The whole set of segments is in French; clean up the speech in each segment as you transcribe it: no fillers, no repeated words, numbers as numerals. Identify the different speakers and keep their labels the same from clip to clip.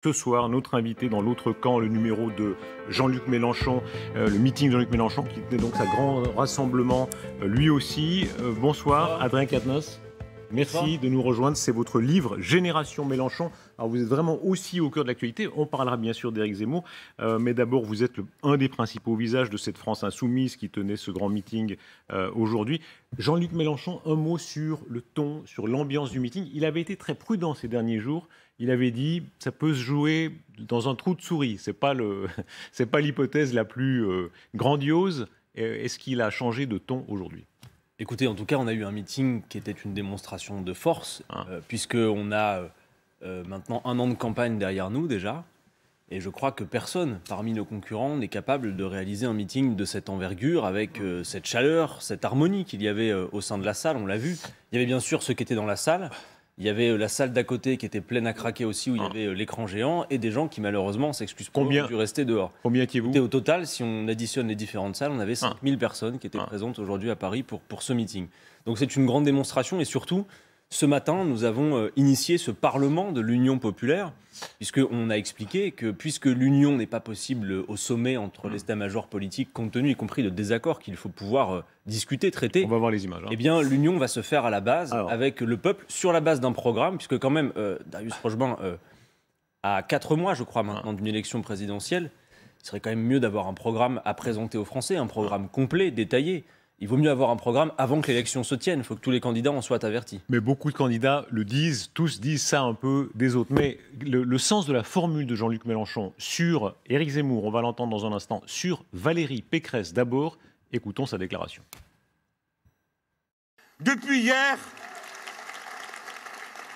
Speaker 1: Ce soir, notre invité dans l'autre camp, le numéro de Jean-Luc Mélenchon, le meeting de Jean-Luc Mélenchon, qui était donc sa grand rassemblement, lui aussi. Bonsoir, Adrien Quatennens. Merci de nous rejoindre. C'est votre livre Génération Mélenchon. Alors vous êtes vraiment aussi au cœur de l'actualité. On parlera bien sûr d'Éric Zemmour, mais d'abord vous êtes un des principaux visages de cette France insoumise qui tenait ce grand meeting aujourd'hui. Jean-Luc Mélenchon, un mot sur le ton, sur l'ambiance du meeting. Il avait été très prudent ces derniers jours. Il avait dit ça peut se jouer dans un trou de souris. C'est pas l'hypothèse la plus grandiose. Est-ce qu'il a changé de ton aujourd'hui ?
Speaker 2: Écoutez, en tout cas, on a eu un meeting qui était une démonstration de force, puisqu'on a maintenant 1 an de campagne derrière nous déjà. Et je crois que personne parmi nos concurrents n'est capable de réaliser un meeting de cette envergure, avec cette chaleur, cette harmonie qu'il y avait au sein de la salle, on l'a vu. Il y avait bien sûr ceux qui étaient dans la salle. Il y avait la salle d'à côté qui était pleine à craquer aussi, où il y avait l'écran géant, et des gens qui malheureusement s'excusent pas, ont dû rester dehors.
Speaker 1: Combien étiez-vous ?
Speaker 2: Au total, si on additionne les différentes salles, on avait 5000 personnes qui étaient présentes aujourd'hui à Paris pour ce meeting. Donc c'est une grande démonstration, et surtout, ce matin, nous avons initié ce Parlement de l'Union populaire, puisqu'on a expliqué que puisque l'union n'est pas possible au sommet entre l'état-major politique, compte tenu y compris de désaccords qu'il faut pouvoir discuter, traiter,
Speaker 1: on va voir les images.
Speaker 2: Eh bien, l'union va se faire à la base, avec le peuple, sur la base d'un programme, puisque quand même, Darius Rochebin, à 4 mois, je crois, maintenant, d'une élection présidentielle, il serait quand même mieux d'avoir un programme à présenter aux Français, un programme complet, détaillé. Il vaut mieux avoir un programme avant que l'élection se tienne. Il faut que tous les candidats en soient avertis.
Speaker 1: Mais beaucoup de candidats le disent, tous disent ça un peu des autres. Mais le sens de la formule de Jean-Luc Mélenchon sur Éric Zemmour, on va l'entendre dans un instant, sur Valérie Pécresse d'abord, écoutons sa déclaration.
Speaker 3: Depuis hier,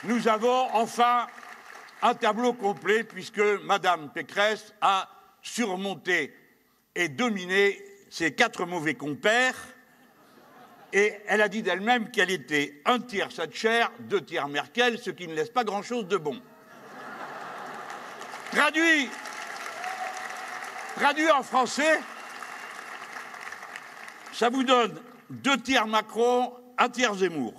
Speaker 3: nous avons enfin un tableau complet puisque Mme Pécresse a surmonté et dominé ses 4 mauvais compères. Et elle a dit d'elle-même qu'elle était 1 tiers Thatcher, 2 tiers Merkel, ce qui ne laisse pas grand-chose de bon. Traduit en français, ça vous donne 2 tiers Macron, 1 tiers Zemmour.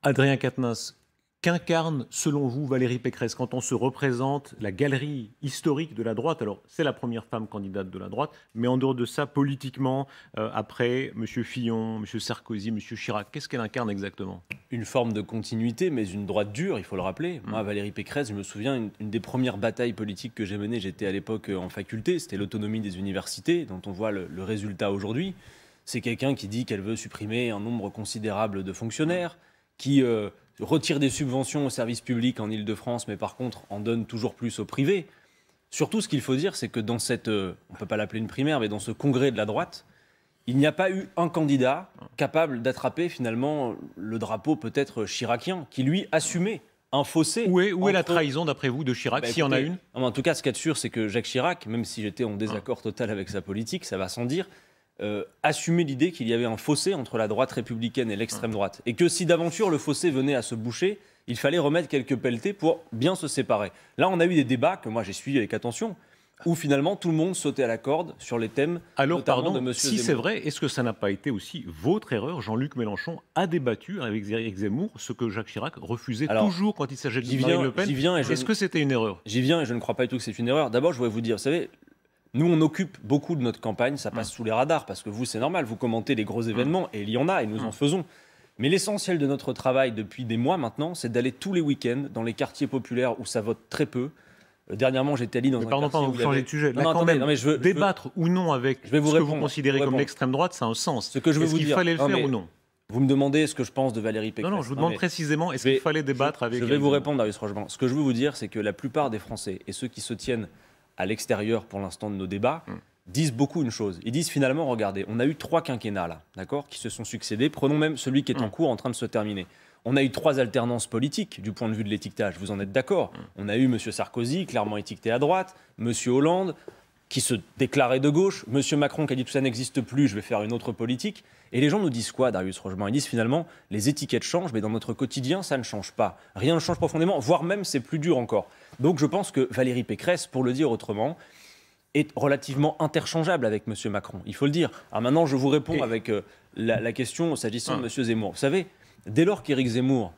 Speaker 1: Adrien Quatennens, qu'incarne selon vous Valérie Pécresse quand on se représente la galerie historique de la droite? Alors c'est la première femme candidate de la droite, mais en dehors de ça, politiquement, après M. Fillon, M. Sarkozy, M. Chirac, qu'est-ce qu'elle incarne exactement?
Speaker 2: Une forme de continuité, mais une droite dure, il faut le rappeler. Moi, Valérie Pécresse, je me souviens, une des premières batailles politiques que j'ai menées, j'étais à l'époque en faculté, c'était l'autonomie des universités, dont on voit le résultat aujourd'hui. C'est quelqu'un qui dit qu'elle veut supprimer un nombre considérable de fonctionnaires, qui retire des subventions aux services publics en Ile-de-France, mais par contre en donne toujours plus au privé. Surtout, ce qu'il faut dire, c'est que dans cette, on ne peut pas l'appeler une primaire, mais dans ce congrès de la droite, il n'y a pas eu un candidat capable d'attraper finalement le drapeau peut-être chiracien, qui lui assumait un fossé.
Speaker 1: Où est la trahison, d'après vous, de Chirac, s'il y en a une?
Speaker 2: En tout cas, ce qu'il y a de sûr, c'est que Jacques Chirac, même si j'étais en désaccord total avec sa politique, ça va sans dire, assumer l'idée qu'il y avait un fossé entre la droite républicaine et l'extrême droite. Et que si d'aventure le fossé venait à se boucher, il fallait remettre quelques pelletés pour bien se séparer. Là, on a eu des débats, que moi j'ai suivis avec attention, où finalement tout le monde sautait à la corde sur les thèmes notamment de M. Zemmour.
Speaker 1: Si c'est vrai, est-ce que ça n'a pas été aussi votre erreur? Jean-Luc Mélenchon a débattu avec Éric Zemmour, ce que Jacques Chirac refusait toujours quand il s'agit de Marine Le Pen. Est-ce que c'était une erreur?
Speaker 2: J'y viens et je ne crois pas du tout que c'est une erreur. D'abord, je voudrais vous dire, vous savez, nous, on occupe beaucoup de notre campagne, ça passe sous les radars, parce que vous, c'est normal, vous commentez les gros événements, et il y en a, et nous en faisons. Mais l'essentiel de notre travail depuis des mois maintenant, c'est d'aller tous les week-ends dans les quartiers populaires où ça vote très peu. Dernièrement, j'étais allé dans un quartier où
Speaker 1: vous changez de sujet. Débattre ou non avec ce que vous considérez comme l'extrême droite, ça a un sens. Est-ce qu'il fallait le faire ou non?
Speaker 2: Vous me demandez ce que je pense de Valérie Pécresse.
Speaker 1: Non, je vous demande précisément, est-ce qu'il fallait débattre avec...
Speaker 2: Je vais vous répondre, Darius Rochebin. Ce que je veux vous dire, c'est que la plupart des Français, et ceux qui se tiennent à l'extérieur pour l'instant de nos débats, disent beaucoup une chose. Ils disent finalement, regardez, on a eu 3 quinquennats là, d'accord, qui se sont succédés. Prenons même celui qui est en cours, en train de se terminer. On a eu 3 alternances politiques du point de vue de l'étiquetage, vous en êtes d'accord? On a eu M. Sarkozy, clairement étiqueté à droite, M. Hollande, qui se déclarait de gauche, M. Macron qui a dit tout ça n'existe plus, je vais faire une autre politique. Et les gens nous disent quoi, Darius Rochebin? Ils disent finalement, les étiquettes changent, mais dans notre quotidien, ça ne change pas. Rien ne change profondément, voire même c'est plus dur encore. Donc je pense que Valérie Pécresse, pour le dire autrement, est relativement interchangeable avec M. Macron. Il faut le dire. Alors maintenant, je vous réponds avec la question s'agissant de M. Zemmour. Vous savez, dès lors qu'Éric Zemmour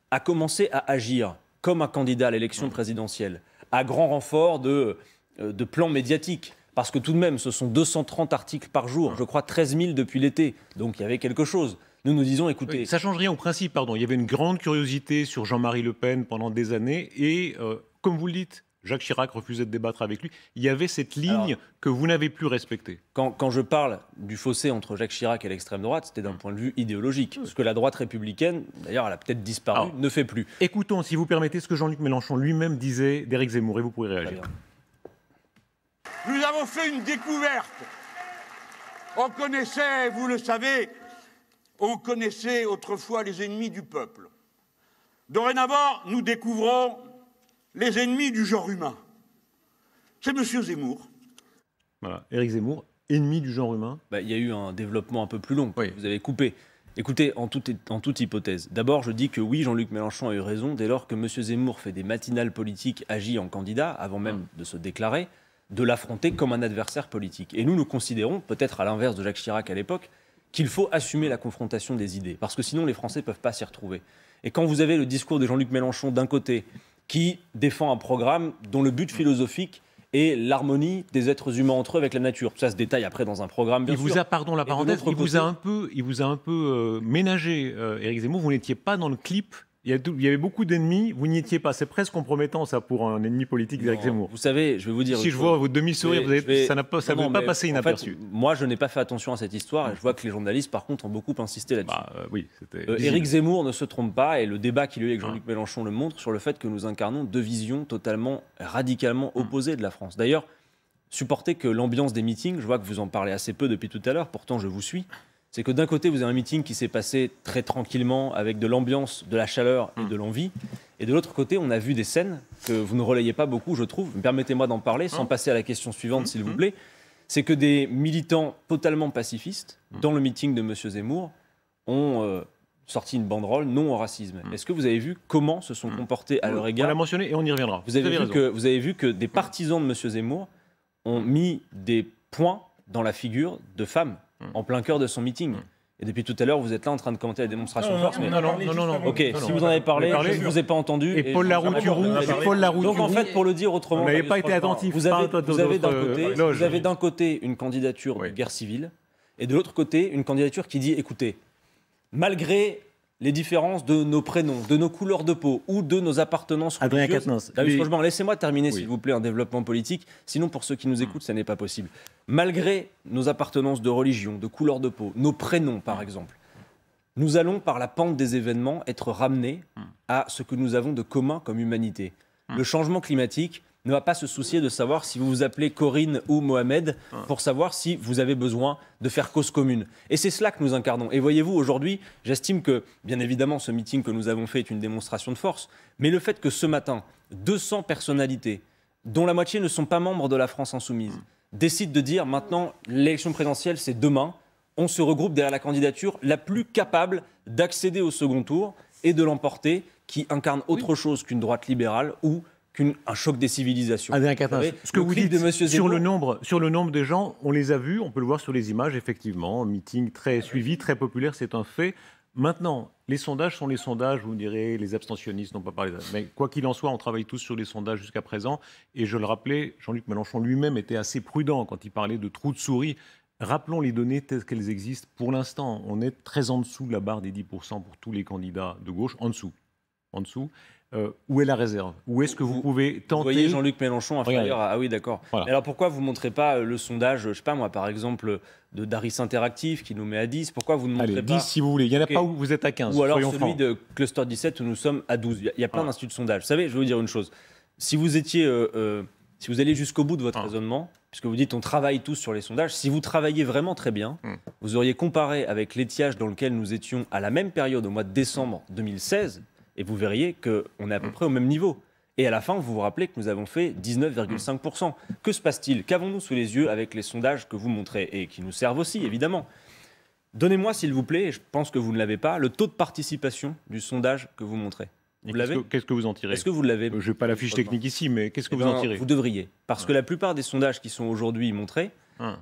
Speaker 2: a commencé à agir comme un candidat à l'élection présidentielle, à grand renfort de plans médiatiques. Parce que tout de même, ce sont 230 articles par jour, je crois 13 000 depuis l'été. Donc il y avait quelque chose. Nous disons, écoutez...
Speaker 1: Oui, ça ne change rien au principe, pardon. Il y avait une grande curiosité sur Jean-Marie Le Pen pendant des années. Et comme vous le dites, Jacques Chirac refusait de débattre avec lui. Il y avait cette ligne que vous n'avez plus respectée.
Speaker 2: Quand je parle du fossé entre Jacques Chirac et l'extrême droite, c'était d'un point de vue idéologique. Ce que la droite républicaine, d'ailleurs, elle a peut-être disparu, ne fait plus.
Speaker 1: Écoutons, si vous permettez, ce que Jean-Luc Mélenchon lui-même disait d'Éric Zemmour, et vous pourrez réagir.
Speaker 3: Nous avons fait une découverte. On connaissait, vous le savez, on connaissait autrefois les ennemis du peuple. Dorénavant, nous découvrons les ennemis du genre humain. C'est M. Zemmour.
Speaker 1: Voilà, Éric Zemmour, ennemi du genre humain.
Speaker 2: Il y a eu un développement un peu plus long. Vous avez coupé. Écoutez, en toute hypothèse, d'abord, je dis que oui, Jean-Luc Mélenchon a eu raison dès lors que M. Zemmour fait des matinales politiques, agit en candidat, avant même de se déclarer, de l'affronter comme un adversaire politique. Et nous considérons, peut-être à l'inverse de Jacques Chirac à l'époque, qu'il faut assumer la confrontation des idées, parce que sinon les Français ne peuvent pas s'y retrouver. Et quand vous avez le discours de Jean-Luc Mélenchon d'un côté, qui défend un programme dont le but philosophique est l'harmonie des êtres humains entre eux avec la nature. Tout ça se détaille après dans un programme, bien sûr.
Speaker 1: Il vous a, pardon la parenthèse, il vous a un peu ménagé, Éric Zemmour. Vous n'étiez pas dans le clip. Il y avait beaucoup d'ennemis, vous n'y étiez pas. C'est presque compromettant, ça, pour un ennemi politique d'Éric Zemmour.
Speaker 2: Vous savez, je vais vous dire...
Speaker 1: Si je vois votre demi-sourire, ça ne peut pas passer inaperçu.
Speaker 2: En fait, moi, je n'ai pas fait attention à cette histoire, et je vois que les journalistes, par contre, ont beaucoup insisté là-dessus.
Speaker 1: Oui,
Speaker 2: Éric Zemmour ne se trompe pas, et le débat qu'il y a eu avec Jean-Luc Mélenchon le montre, sur le fait que nous incarnons deux visions totalement, radicalement opposées de la France. D'ailleurs, supportez que l'ambiance des meetings, je vois que vous en parlez assez peu depuis tout à l'heure, pourtant je vous suis, c'est que d'un côté, vous avez un meeting qui s'est passé très tranquillement, avec de l'ambiance, de la chaleur et de l'envie. Et de l'autre côté, on a vu des scènes que vous ne relayez pas beaucoup, je trouve. Permettez-moi d'en parler, sans passer à la question suivante, s'il vous plaît. C'est que des militants totalement pacifistes, dans le meeting de M. Zemmour, ont sorti une banderole non au racisme. Est-ce que vous avez vu comment se sont comportés à leur égard?
Speaker 1: On l'a mentionné et on y reviendra.
Speaker 2: Vous avez vu que des partisans de M. Zemmour ont mis des points dans la figure de femmes en plein cœur de son meeting. Et depuis tout à l'heure, vous êtes là en train de commenter la démonstration de force.
Speaker 1: Non.
Speaker 2: Ok, si vous en avez parlé, je ne vous ai pas entendu.
Speaker 1: Et Paul Laroux-Duroux.
Speaker 2: Donc en fait, pour le dire autrement,
Speaker 1: vous n'avez pas été attentif.
Speaker 2: Vous avez d'un côté une candidature de guerre civile, et de l'autre côté une candidature qui dit, écoutez, malgré les différences de nos prénoms, de nos couleurs de peau ou de nos appartenances
Speaker 1: Adrien
Speaker 2: religieuses.
Speaker 1: Quatennens.
Speaker 2: Franchement, laissez-moi terminer, s'il vous plaît, un développement politique. Sinon, pour ceux qui nous écoutent, ça n'est pas possible. Malgré nos appartenances de religion, de couleur de peau, nos prénoms, par exemple, nous allons, par la pente des événements, être ramenés à ce que nous avons de commun comme humanité. Le changement climatique ne va pas se soucier de savoir si vous vous appelez Corinne ou Mohamed pour savoir si vous avez besoin de faire cause commune. Et c'est cela que nous incarnons. Et voyez-vous, aujourd'hui, j'estime que, bien évidemment, ce meeting que nous avons fait est une démonstration de force, mais le fait que ce matin, 200 personnalités, dont la moitié ne sont pas membres de la France Insoumise, décident de dire maintenant, l'élection présidentielle, c'est demain, on se regroupe derrière la candidature la plus capable d'accéder au second tour et de l'emporter, qui incarne autre chose qu'une droite libérale ou un choc des civilisations.
Speaker 1: Adrien Quatennens, ce que vous dites sur le nombre de gens, on les a vus, on peut le voir sur les images, effectivement, meeting très suivi, très populaire, c'est un fait. Maintenant, les sondages sont les sondages, vous me direz, les abstentionnistes n'ont pas parlé. Mais quoi qu'il en soit, on travaille tous sur les sondages jusqu'à présent. Et je le rappelais, Jean-Luc Mélenchon lui-même était assez prudent quand il parlait de trous de souris. Rappelons les données telles qu'elles existent. Pour l'instant, on est très en dessous de la barre des 10% pour tous les candidats de gauche, en dessous. Où est la réserve? Où est-ce que vous pouvez tenter?
Speaker 2: Vous voyez Jean-Luc Mélenchon inférieur à... Ah oui, d'accord.
Speaker 1: Voilà.
Speaker 2: Alors pourquoi vous ne montrez pas le sondage, je ne sais pas moi, par exemple, de Daris Interactive qui nous met à 10? Pourquoi vous ne montrez pas
Speaker 1: 10 si vous voulez. Il n'y en a pas où vous êtes à 15.
Speaker 2: Ou alors celui de Cluster 17 où nous sommes à 12. Il y a plein d'instituts de sondage. Vous savez, je vais vous dire une chose. Si vous alliez jusqu'au bout de votre raisonnement, puisque vous dites on travaille tous sur les sondages, si vous travailliez vraiment très bien, vous auriez comparé avec l'étiage dans lequel nous étions à la même période au mois de décembre 2016, et vous verriez qu'on est à peu près au même niveau. Et à la fin, vous vous rappelez que nous avons fait 19,5%. Que se passe-t-il? Qu'avons-nous sous les yeux avec les sondages que vous montrez et qui nous servent aussi, évidemment? Donnez-moi, s'il vous plaît, et je pense que vous ne l'avez pas, le taux de participation du sondage que vous montrez. Vous l'avez?
Speaker 1: Qu'est-ce que vous en tirez?
Speaker 2: Est-ce que vous l'avez?
Speaker 1: Je n'ai pas la fiche technique ici, mais qu'est-ce que vous en tirez?
Speaker 2: Vous devriez. Parce que la plupart des sondages qui sont aujourd'hui montrés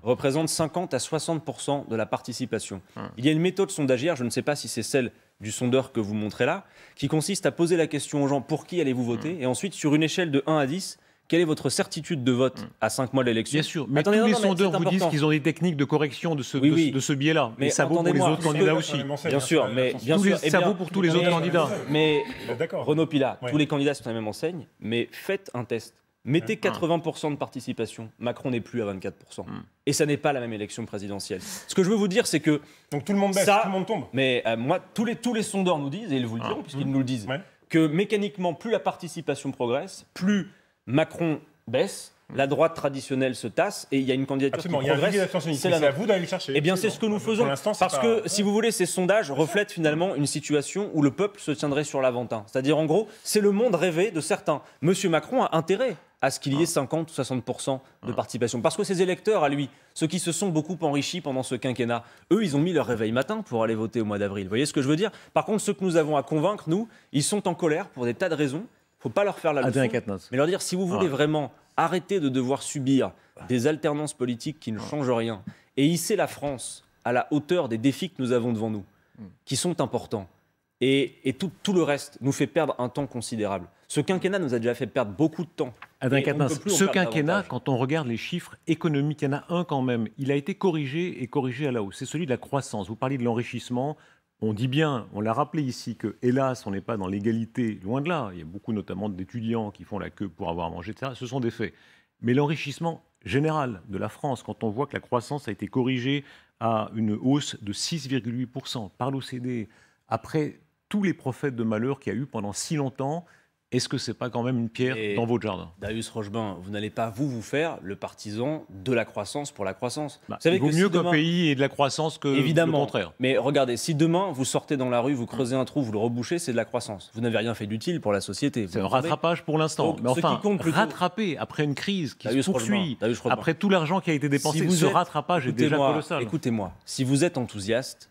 Speaker 2: représentent 50 à 60% de la participation. Il y a une méthode sondagière, je ne sais pas si c'est celle du sondeur que vous montrez là, qui consiste à poser la question aux gens pour qui allez-vous voter, et ensuite, sur une échelle de 1 à 10, Quelle est votre certitude de vote à 5 mois de l'élection?
Speaker 1: Bien sûr, mais
Speaker 2: Attendez,
Speaker 1: tous les
Speaker 2: non, mais
Speaker 1: sondeurs
Speaker 2: c'est
Speaker 1: vous disent
Speaker 2: important.
Speaker 1: qu'ils ont des techniques de correction de ce,
Speaker 2: Oui.
Speaker 1: de ce biais-là.
Speaker 2: Mais
Speaker 1: Et ça vaut pour les
Speaker 2: entendez-moi,
Speaker 1: autres
Speaker 2: parce que-
Speaker 1: candidats aussi.
Speaker 2: Bien sûr, mais bien sûr.
Speaker 1: Ça vaut pour tous les autres candidats.
Speaker 2: Mais
Speaker 4: D'accord.
Speaker 2: Renaud Pilat,
Speaker 4: Ouais.
Speaker 2: tous les candidats sont à la même enseigne, mais faites un test. Mettez 80% de participation. Macron n'est plus à 24%. Et ça n'est pas la même élection présidentielle. Ce que je veux vous dire, c'est que
Speaker 4: Donc tout le monde baisse,
Speaker 2: ça,
Speaker 4: tout le monde tombe.
Speaker 2: mais moi, tous les sondeurs nous disent, et ils vous le diront, puisqu'ils nous le disent,
Speaker 4: Ouais.
Speaker 2: que mécaniquement, plus la participation progresse, plus Macron baisse, la droite traditionnelle se tasse, et il y a une candidature
Speaker 4: Absolument,
Speaker 2: qui
Speaker 4: il y a un
Speaker 2: progresse.
Speaker 4: vivier d'abstentionnisme.
Speaker 2: C'est
Speaker 4: C'est
Speaker 2: la
Speaker 4: à
Speaker 2: nôtre.
Speaker 4: vous d'aller le chercher.
Speaker 2: Eh bien, c'est ce que nous faisons.
Speaker 4: Pour l'instant, c'est
Speaker 2: Parce
Speaker 4: pas-
Speaker 2: que, si vous voulez, ces sondages reflètent finalement une situation où le peuple se tiendrait sur l'Aventin. C'est-à-dire, en gros, c'est le monde rêvé de certains. Monsieur Macron a intérêt à ce qu'il y ait 50 ou 60% de participation. Parce que ses électeurs, à lui, ceux qui se sont beaucoup enrichis pendant ce quinquennat, eux, ils ont mis leur réveil matin pour aller voter au mois d'avril. Vous voyez ce que je veux dire? Par contre, ceux que nous avons à convaincre, nous, ils sont en colère pour des tas de raisons. Il ne faut pas leur faire la leçon.
Speaker 1: Adrien Quatennens.
Speaker 2: Mais leur dire, si vous voulez vraiment arrêter de devoir subir des alternances politiques qui ne changent rien et hisser la France à la hauteur des défis que nous avons devant nous, qui sont importants, et tout le reste nous fait perdre un temps considérable. Ce quinquennat nous a déjà fait perdre beaucoup de temps.
Speaker 1: Adrien
Speaker 2: Et on ne
Speaker 1: Quatennens,
Speaker 2: peut plus en
Speaker 1: ce
Speaker 2: perdre
Speaker 1: quinquennat,
Speaker 2: davantage.
Speaker 1: quand on regarde les chiffres économiques, il y en a un quand même. Il a été corrigé et corrigé à la hausse. C'est celui de la croissance. Vous parliez de l'enrichissement. On dit bien, on l'a rappelé ici, que hélas, on n'est pas dans l'égalité, loin de là. Il y a beaucoup notamment d'étudiants qui font la queue pour avoir à manger, etc. Ce sont des faits. Mais l'enrichissement général de la France, quand on voit que la croissance a été corrigée à une hausse de 6,8% par l'OCDE, après tous les prophètes de malheur qu'il y a eu pendant si longtemps, est-ce que c'est pas quand même une pierre
Speaker 2: Et-
Speaker 1: dans votre jardin?
Speaker 2: Darius Rochebin, vous n'allez pas vous faire le partisan de la croissance pour la croissance.
Speaker 1: Bah,
Speaker 2: Vous savez
Speaker 1: il vaut
Speaker 2: que
Speaker 1: mieux
Speaker 2: si
Speaker 1: qu'un
Speaker 2: demain-
Speaker 1: pays ait de la croissance que
Speaker 2: Évidemment.
Speaker 1: le contraire.
Speaker 2: Mais regardez, si demain vous sortez dans la rue, vous creusez un trou, vous le rebouchez, c'est de la croissance. Vous n'avez rien fait d'utile pour la société. Vous
Speaker 1: C'est un
Speaker 2: l'entendez?
Speaker 1: rattrapage pour l'instant.
Speaker 2: Donc,
Speaker 1: Mais
Speaker 2: ce qui
Speaker 1: enfin,
Speaker 2: compte plutôt-
Speaker 1: rattraper après une crise qui
Speaker 2: Darius
Speaker 1: se poursuit,
Speaker 2: Darius Rochebin.
Speaker 1: après tout l'argent qui a été dépensé,
Speaker 2: Si vous
Speaker 1: ce
Speaker 2: êtes-
Speaker 1: rattrapage est déjà
Speaker 2: Écoutez-moi,
Speaker 1: colossal.
Speaker 2: Écoutez-moi, si vous êtes enthousiaste,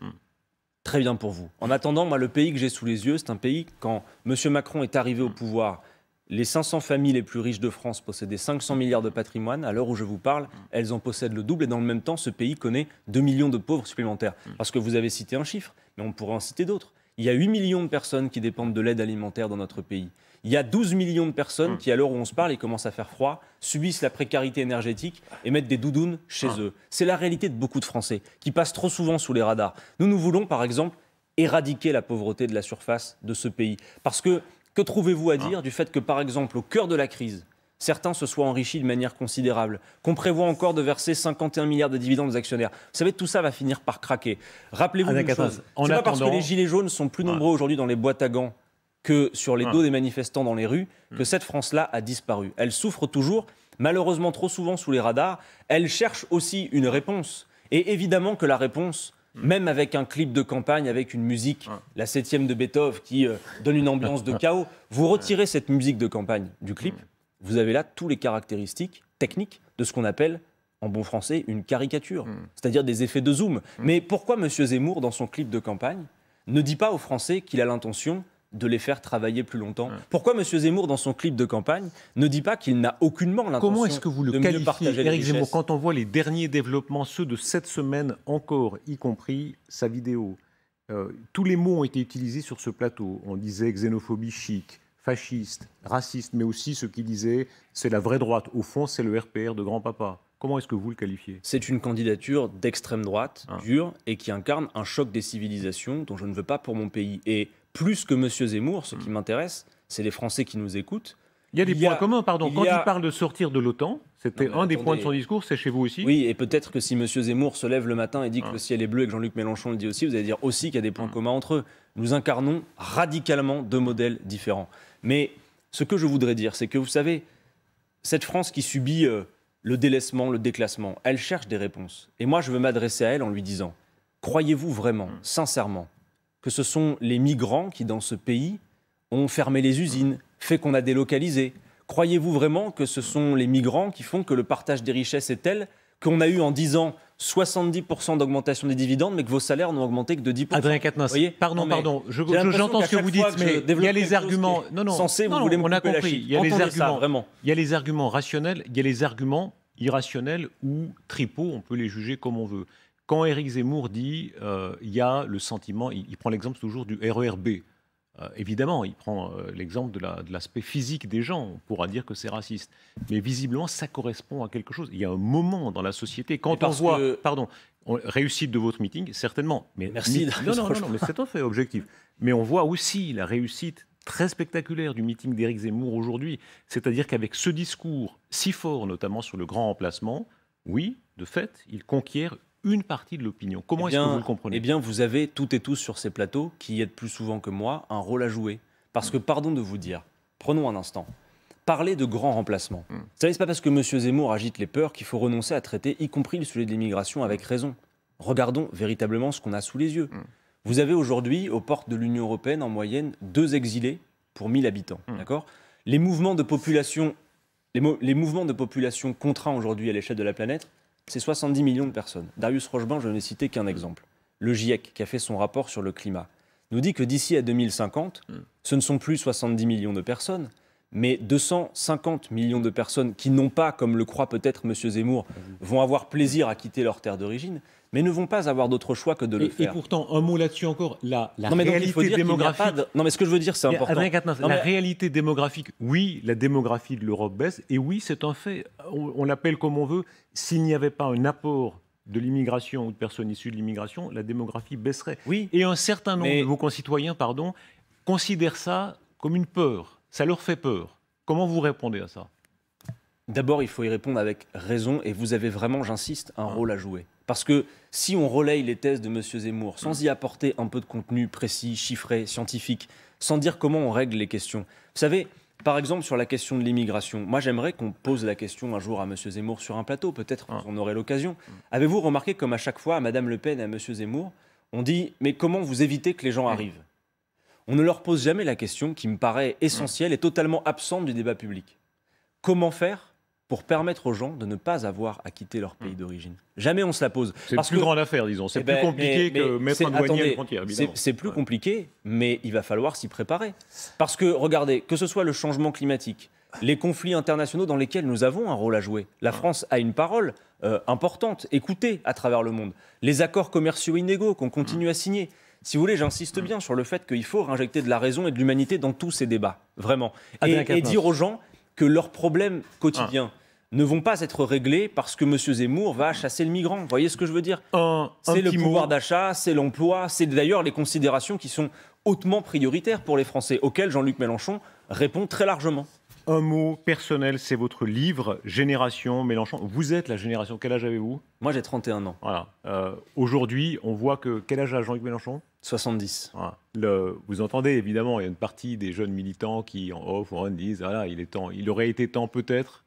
Speaker 2: très bien pour vous. En attendant, moi, le pays que j'ai sous les yeux, c'est un pays, quand M. Macron est arrivé au pouvoir, les 500 familles les plus riches de France possédaient 500 milliards de patrimoine. À l'heure où je vous parle, elles en possèdent le double. Et dans le même temps, ce pays connaît 2 millions de pauvres supplémentaires. Parce que vous avez cité un chiffre, mais on pourrait en citer d'autres. Il y a 8 millions de personnes qui dépendent de l'aide alimentaire dans notre pays. Il y a 12 millions de personnes qui, à l'heure où on se parle, il commence à faire froid, subissent la précarité énergétique et mettent des doudounes chez eux. C'est la réalité de beaucoup de Français qui passent trop souvent sous les radars. Nous voulons, par exemple, éradiquer la pauvreté de la surface de ce pays. Parce que trouvez-vous à dire du fait que, par exemple, au cœur de la crise, certains se soient enrichis de manière considérable, qu'on prévoit encore de verser 51 milliards de dividendes aux actionnaires? Vous savez, tout ça va finir par craquer. Rappelez-vous
Speaker 1: Adrien
Speaker 2: une
Speaker 1: Quatennens,
Speaker 2: chose,
Speaker 1: en
Speaker 2: c'est pas parce que
Speaker 1: attendant-
Speaker 2: les gilets jaunes sont plus nombreux aujourd'hui dans les boîtes à gants que sur les dos des manifestants dans les rues, que cette France-là a disparu. Elle souffre toujours, malheureusement trop souvent sous les radars. Elle cherche aussi une réponse. Et évidemment que la réponse, même avec un clip de campagne, avec une musique, la 7e de Beethoven, qui donne une ambiance de chaos, vous retirez cette musique de campagne du clip, vous avez là tous les caractéristiques techniques de ce qu'on appelle, en bon français, une caricature, c'est-à-dire des effets de zoom. Mais pourquoi M. Zemmour, dans son clip de campagne, ne dit pas aux Français qu'il a l'intention de les faire travailler plus longtemps? Pourquoi M. Zemmour, dans son clip de campagne, ne dit pas qu'il n'a aucunement l'intention
Speaker 1: Comment est-ce que vous le
Speaker 2: de mieux
Speaker 1: qualifiez,
Speaker 2: partager les
Speaker 1: Éric Zemmour,
Speaker 2: richesses?
Speaker 1: quand on voit les derniers développements, ceux de cette semaine encore, y compris sa vidéo? Tous les mots ont été utilisés sur ce plateau. On disait xénophobie chic, fasciste, raciste, mais aussi ceux qui disaient c'est la vraie droite. Au fond, c'est le RPR de grand-papa. Comment est-ce que vous le qualifiez?
Speaker 2: C'est une candidature d'extrême droite, dure, et qui incarne un choc des civilisations dont je ne veux pas pour mon pays. Et plus que M. Zemmour, ce qui m'intéresse, c'est les Français qui nous écoutent.
Speaker 1: Il y a des points communs, pardon. Quand
Speaker 2: il y a-
Speaker 1: il parle de sortir de l'OTAN, c'était
Speaker 2: Non, mais
Speaker 1: un des points de
Speaker 2: attendez.
Speaker 1: son discours, c'est chez vous aussi?
Speaker 2: Oui, et peut-être que si M. Zemmour se lève le matin et dit que le ciel est bleu et que Jean-Luc Mélenchon le dit aussi, vous allez dire aussi qu'il y a des points communs entre eux. Nous incarnons radicalement deux modèles différents. Mais ce que je voudrais dire, c'est que vous savez, cette France qui subit le délaissement, le déclassement, elle cherche des réponses. Et moi, je veux m'adresser à elle en lui disant, croyez-vous vraiment, sincèrement, que ce sont les migrants qui, dans ce pays, ont fermé les usines, fait qu'on a délocalisé? Croyez-vous vraiment que ce sont les migrants qui font que le partage des richesses est tel qu'on a eu en 10 ans 70% d'augmentation des dividendes, mais que vos salaires n'ont augmenté que de 10%?
Speaker 1: Adrien Quatennens,
Speaker 2: Voyez
Speaker 1: pardon,
Speaker 2: Non, mais
Speaker 1: pardon,
Speaker 2: j'ai l'impression
Speaker 1: j'entends
Speaker 2: qu'à
Speaker 1: ce que
Speaker 2: chaque
Speaker 1: vous
Speaker 2: fois
Speaker 1: dites,
Speaker 2: que je
Speaker 1: mais il y
Speaker 2: développe
Speaker 1: a les
Speaker 2: quelque chose
Speaker 1: arguments.
Speaker 2: qui est censé, vous
Speaker 1: non,
Speaker 2: voulez me
Speaker 1: on a
Speaker 2: couper la
Speaker 1: compris.
Speaker 2: chic.
Speaker 1: Il y a les
Speaker 2: Entendez ça,
Speaker 1: arguments,
Speaker 2: vraiment.
Speaker 1: il y a les arguments rationnels, il y a les arguments irrationnels ou tripots, on peut les juger comme on veut. Quand Éric Zemmour dit, il y a le sentiment, il prend l'exemple toujours du RER B. Évidemment, il prend l'exemple de l'aspect physique des gens. On pourra dire que c'est raciste. Mais visiblement, ça correspond à quelque chose. Il y a un moment dans la société, quand on voit... Pardon, réussite de votre meeting, certainement. Mais,
Speaker 2: merci.
Speaker 1: Non, mais c'est un fait objectif. Mais on voit aussi la réussite très spectaculaire du meeting d'Éric Zemmour aujourd'hui. C'est-à-dire qu'avec ce discours si fort, notamment sur le grand remplacement, oui, de fait, il conquiert une partie de l'opinion. Comment est-ce que vous le comprenez ?
Speaker 2: Eh bien, vous avez toutes et tous sur ces plateaux, qui y êtes plus souvent que moi, un rôle à jouer. Parce que, pardon de vous dire, prenons un instant, parler de grand remplacement. Vous savez, c'est pas parce que M. Zemmour agite les peurs qu'il faut renoncer à traiter, y compris le sujet de l'immigration, avec raison. Regardons véritablement ce qu'on a sous les yeux. Vous avez aujourd'hui, aux portes de l'Union européenne, en moyenne, 2 exilés pour 1000 habitants. D'accord ? Les mouvements de population contraints aujourd'hui à l'échelle de la planète, c'est 70 millions de personnes. Darius Rochebain, je n'ai cité qu'un exemple. Le GIEC, qui a fait son rapport sur le climat, nous dit que d'ici à 2050, ce ne sont plus 70 millions de personnes, mais 250 millions de personnes qui n'ont pas, comme le croit peut-être M. Zemmour, vont avoir plaisir à quitter leur terre d'origine, mais ne vont pas avoir d'autre choix que de le faire.
Speaker 1: Et pourtant, un mot là-dessus encore, la réalité démographique...
Speaker 2: Non, mais ce que je veux dire, c'est important.
Speaker 1: Adrien Quatennens, la réalité démographique, oui, la démographie de l'Europe baisse, et oui, c'est un fait. On l'appelle comme on veut. S'il n'y avait pas un apport de l'immigration ou de personnes issues de l'immigration, la démographie baisserait.
Speaker 2: Oui.
Speaker 1: Et un certain nombre de vos concitoyens, considèrent ça comme une peur. Ça leur fait peur. Comment vous répondez à ça ?
Speaker 2: D'abord, il faut y répondre avec raison, et vous avez vraiment, j'insiste, un rôle à jouer. Parce que si on relaye les thèses de M. Zemmour sans y apporter un peu de contenu précis, chiffré, scientifique, sans dire comment on règle les questions. Vous savez, par exemple, sur la question de l'immigration, moi j'aimerais qu'on pose la question un jour à M. Zemmour sur un plateau, peut-être qu'on aurait l'occasion. Avez-vous remarqué comme à chaque fois, à Mme Le Pen et à M. Zemmour, on dit « mais comment vous évitez que les gens arrivent ?» On ne leur pose jamais la question qui me paraît essentielle et totalement absente du débat public. Comment faire pour permettre aux gens de ne pas avoir à quitter leur pays d'origine? Jamais on se la pose.
Speaker 1: C'est une plus grande affaire, disons. C'est plus compliqué que mettre un douanier à la frontière, évidemment.
Speaker 2: C'est plus compliqué, mais il va falloir s'y préparer. Parce que, regardez, que ce soit le changement climatique, les conflits internationaux dans lesquels nous avons un rôle à jouer. La France a une parole importante, écoutée à travers le monde. Les accords commerciaux inégaux qu'on continue à signer. Si vous voulez, j'insiste bien sur le fait qu'il faut réinjecter de la raison et de l'humanité dans tous ces débats, vraiment. Et dire aux gens que leurs problèmes quotidiens ne vont pas être réglés parce que M. Zemmour va chasser le migrant. Vous voyez ce que je veux dire? C'est le pouvoir d'achat, c'est l'emploi, c'est d'ailleurs les considérations qui sont hautement prioritaires pour les Français, auxquelles Jean-Luc Mélenchon répond très largement.
Speaker 1: Un mot personnel, c'est votre livre, Génération Mélenchon. Vous êtes la génération, quel âge avez-vous?
Speaker 2: Moi j'ai 31 ans.
Speaker 1: Voilà. Aujourd'hui, on voit que... Quel âge a Jean-Luc Mélenchon?
Speaker 2: 70.
Speaker 1: Voilà. Vous entendez, évidemment, il y a une partie des jeunes militants qui, en off, disent, voilà, il aurait été temps peut-être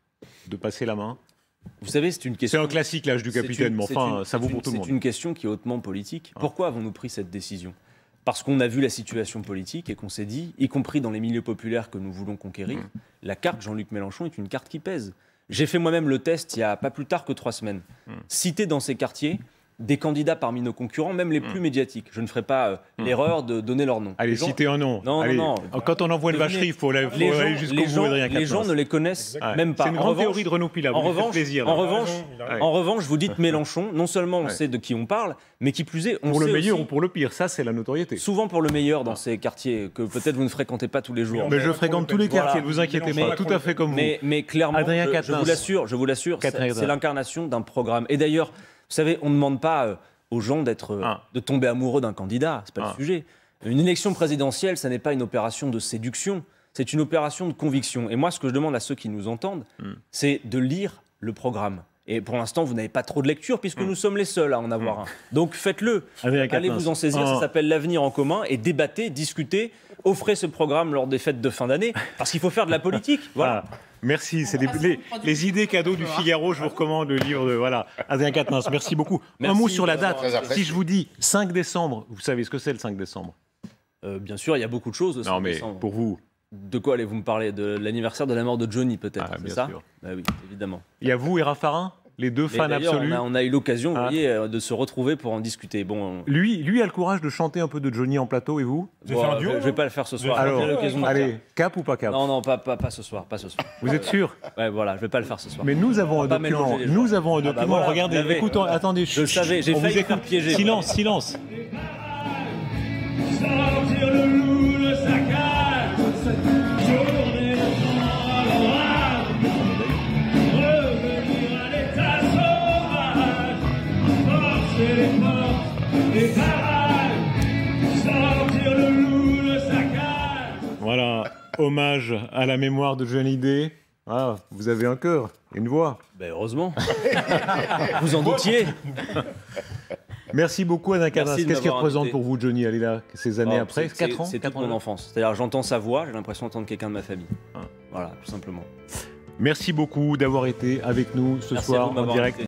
Speaker 1: de passer la main.
Speaker 2: Vous savez, c'est une question...
Speaker 1: C'est un classique, l'âge du capitaine, mais enfin, ça vaut pour tout le monde.
Speaker 2: C'est une question qui est hautement politique. Pourquoi avons-nous pris cette décision? Parce qu'on a vu la situation politique et qu'on s'est dit, y compris dans les milieux populaires que nous voulons conquérir, la carte Jean-Luc Mélenchon est une carte qui pèse. J'ai fait moi-même le test il n'y a pas plus tard que 3 semaines. Citer dans ces quartiers des candidats parmi nos concurrents, même les plus médiatiques. Je ne ferai pas l'erreur de donner leur nom.
Speaker 1: Allez, citez un nom.
Speaker 2: Non,
Speaker 1: allez.
Speaker 2: non.
Speaker 1: Quand on envoie une vacherie, il faut aller jusqu'au bout.
Speaker 2: Les gens ne les connaissent même pas.
Speaker 1: C'est une grande théorie de Renaud Pilat.
Speaker 2: En revanche, vous dites Mélenchon, non seulement on sait de qui on parle, mais qui plus est, on
Speaker 1: pour
Speaker 2: sait
Speaker 1: le meilleur
Speaker 2: aussi,
Speaker 1: ou pour le pire, ça c'est la notoriété.
Speaker 2: Souvent pour le meilleur dans ces quartiers que peut-être vous ne fréquentez pas tous les jours.
Speaker 1: Mais je fréquente tous les quartiers, ne vous inquiétez pas, tout à fait comme vous.
Speaker 2: Mais clairement, je vous l'assure, c'est l'incarnation d'un programme. Et d'ailleurs, vous savez, on ne demande pas aux gens de tomber amoureux d'un candidat, c'est pas le sujet. Une élection présidentielle, ça n'est pas une opération de séduction, c'est une opération de conviction. Et moi, ce que je demande à ceux qui nous entendent, c'est de lire le programme. Et pour l'instant, vous n'avez pas trop de lecture, puisque nous sommes les seuls à en avoir un. Donc faites-le, allez vous en saisir, ça s'appelle l'avenir en commun, et débattez, discutez, offrez ce programme lors des fêtes de fin d'année, parce qu'il faut faire de la politique. Voilà.
Speaker 1: Merci, c'est les idées cadeaux du Figaro, je vous recommande le livre de Adrien Quatennens, merci beaucoup.
Speaker 2: Merci.
Speaker 1: Un mot sur la date, si je vous dis 5 décembre, vous savez ce que c'est le 5 décembre?
Speaker 2: Bien sûr, il y a beaucoup de choses le 5 décembre.
Speaker 1: Pour vous?
Speaker 2: De quoi allez-vous me parler? De l'anniversaire de la mort de Johnny, peut-être, c'est ça?
Speaker 1: Sûr.
Speaker 2: Oui, évidemment.
Speaker 1: Il y a vous et Raffarin, les deux fans absolus.
Speaker 2: On a eu l'occasion, vous voyez, de se retrouver pour en discuter. Bon,
Speaker 1: lui a le courage de chanter un peu de Johnny en plateau, et vous?
Speaker 2: Je ne vais pas le faire ce soir.
Speaker 1: Alors, allez, cap ou pas cap?
Speaker 2: Non, pas ce soir, pas ce soir.
Speaker 1: Vous êtes sûr?
Speaker 2: Ouais, voilà, je vais pas le faire ce soir.
Speaker 1: Mais nous avons un document. Nous avons un document.
Speaker 2: Voilà,
Speaker 1: regardez, écoutez, attendez.
Speaker 2: Je le savais, j'ai failli faire piéger.
Speaker 1: Silence.
Speaker 4: Sortir le loup, le sac
Speaker 1: Voilà, hommage à la mémoire de Johnny Hallyday. Ah, vous avez un cœur, une voix.
Speaker 2: Ben heureusement. Vous en doutiez.
Speaker 1: Merci beaucoup, Adrien Quatennens.
Speaker 2: Merci de
Speaker 1: Qu'est-ce qu'il
Speaker 2: m'avoir
Speaker 1: représente
Speaker 2: invité.
Speaker 1: pour vous, Johnny Hallyday, ces années
Speaker 2: Oh,
Speaker 1: après 4 ans
Speaker 2: C'est toute
Speaker 1: 4 ans
Speaker 2: mon enfance. C'est-à-dire, j'entends sa voix, j'ai l'impression d'entendre quelqu'un de ma famille.
Speaker 1: Ah.
Speaker 2: Voilà, tout simplement.
Speaker 1: Merci beaucoup d'avoir été avec nous ce
Speaker 2: Merci à
Speaker 1: soir
Speaker 2: vous de
Speaker 1: en
Speaker 2: m'avoir
Speaker 1: direct.
Speaker 2: invité.